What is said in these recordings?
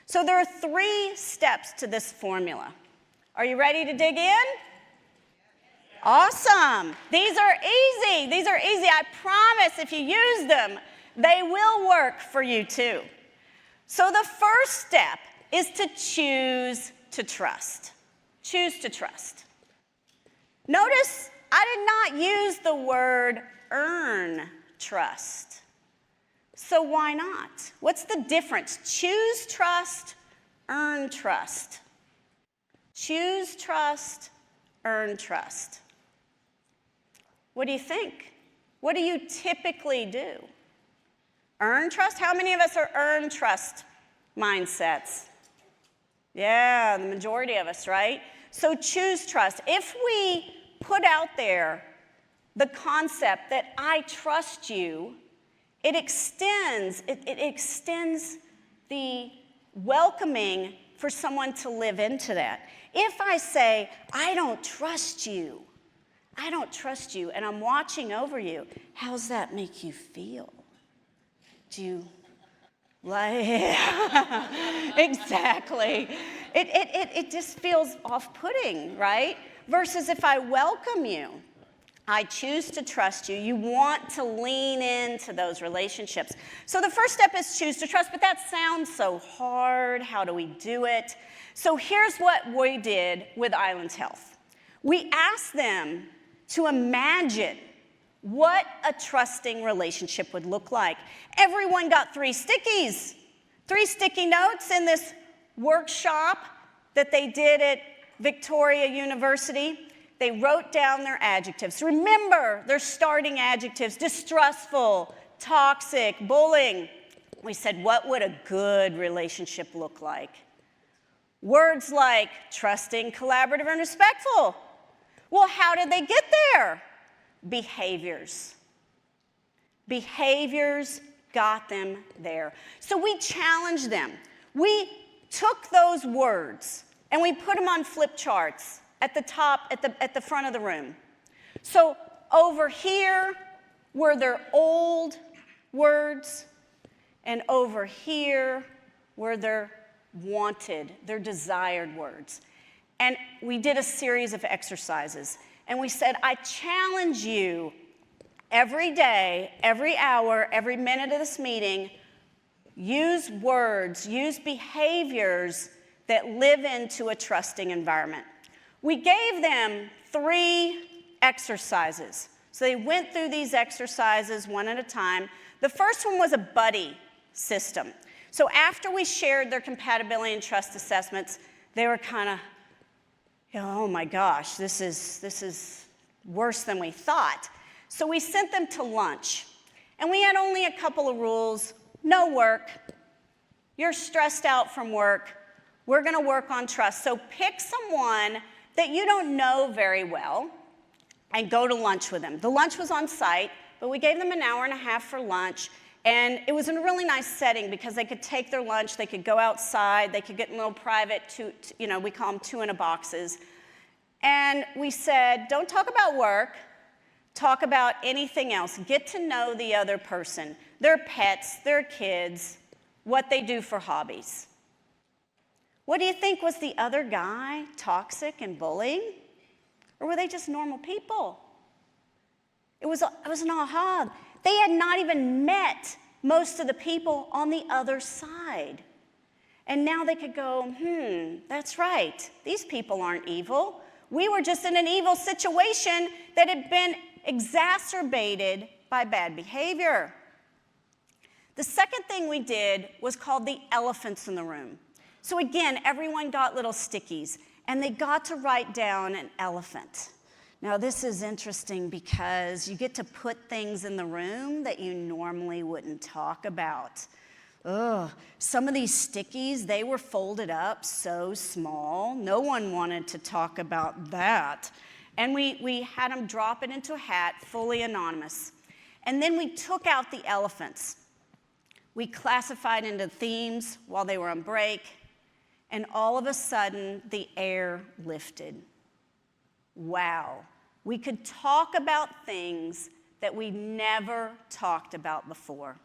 So there are 3 steps to this formula. Are you ready to dig in? Awesome. These are easy. These are easy. I promise if you use them, they will work for you too. So the first step is to choose to trust. Choose to trust. Notice I did not use the word earn trust. So why not? What's the difference? Choose trust, earn trust. Choose trust, earn trust. What do you think? What do you typically do? Earn trust? How many of us are earn trust mindsets? Yeah, the majority of us, right? So choose trust. If we put out there the concept that I trust you, it extends the welcoming for someone to live into that. If I say, I don't trust you, and I'm watching over you, how's that make you feel? Do you like, exactly. It just feels off-putting, right? Versus if I welcome you, I choose to trust you. You want to lean into those relationships. So the first step is choose to trust, but that sounds so hard. How do we do it? So here's what we did with Islands Health. We asked them to imagine what a trusting relationship would look like. Everyone got 3 stickies, 3 sticky notes in this workshop that they did at Victoria University. They wrote down their adjectives. Remember their starting adjectives: distrustful, toxic, bullying. We said, what would a good relationship look like? Words like trusting, collaborative, and respectful. Well, how did they get there? Behaviors. Behaviors got them there. So we challenged them. We took those words and we put them on flip charts at the top, at the front of the room. So over here were their old words, and over here were their wanted, their desired words. And we did a series of exercises. And we said, I challenge you every day, every hour, every minute of this meeting, use words, use behaviors that live into a trusting environment. We gave them 3 exercises. So they went through these exercises one at a time. The first one was a buddy system. So after we shared their compatibility and trust assessments, they were kind of, oh my gosh, this is worse than we thought. So we sent them to lunch. And we had only a couple of rules. No work. You're stressed out from work. We're going to work on trust. So pick someone that you don't know very well and go to lunch with them. The lunch was on site, but we gave them an hour and a half for lunch. And it was in a really nice setting because they could take their lunch, they could go outside, they could get in little private, we call them 2-in-a-boxes. And we said, don't talk about work, talk about anything else. Get to know the other person, their pets, their kids, what they do for hobbies. What do you think? Was the other guy toxic and bullying? Or were they just normal people? It was an aha. They had not even met most of the people on the other side. And now they could go, that's right. These people aren't evil. We were just in an evil situation that had been exacerbated by bad behavior. The second thing we did was called the elephants in the room. So again, everyone got little stickies, and they got to write down an elephant. Now, this is interesting because you get to put things in the room that you normally wouldn't talk about. Some of these stickies, they were folded up so small. No one wanted to talk about that. And we had them drop it into a hat, fully anonymous. And then we took out the elephants. We classified into themes while they were on break. And all of a sudden, the air lifted. Wow, we could talk about things that we never talked about before.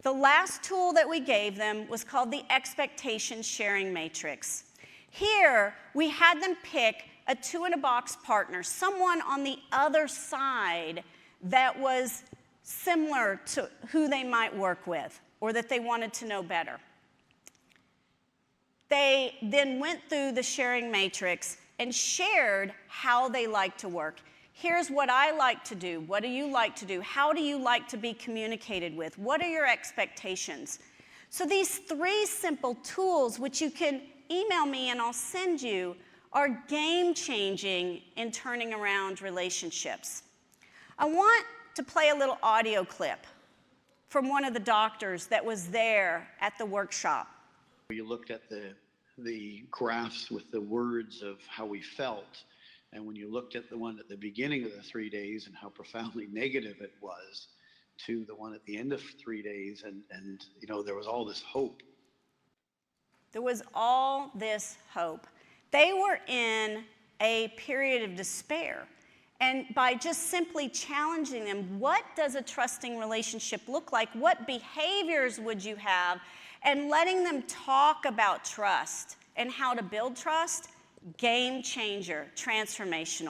The last tool that we gave them was called the expectation sharing matrix. Here, we had them pick a two-in-a-box partner, someone on the other side that was similar to who they might work with or that they wanted to know better. They then went through the sharing matrix and shared how they like to work. Here's what I like to do. What do you like to do? How do you like to be communicated with? What are your expectations? So these 3 simple tools, which you can email me and I'll send you, are game-changing in turning around relationships. I want to play a little audio clip from one of the doctors that was there at the workshop. You looked at the graphs with the words of how we felt, and when you looked at the one at the beginning of the 3 days and how profoundly negative it was, to the one at the end of 3 days, and you know, there was all this hope. There was all this hope. They were in a period of despair. And by just simply challenging them, what does a trusting relationship look like? What behaviors would you have? And letting them talk about trust and how to build trust, game changer, transformational.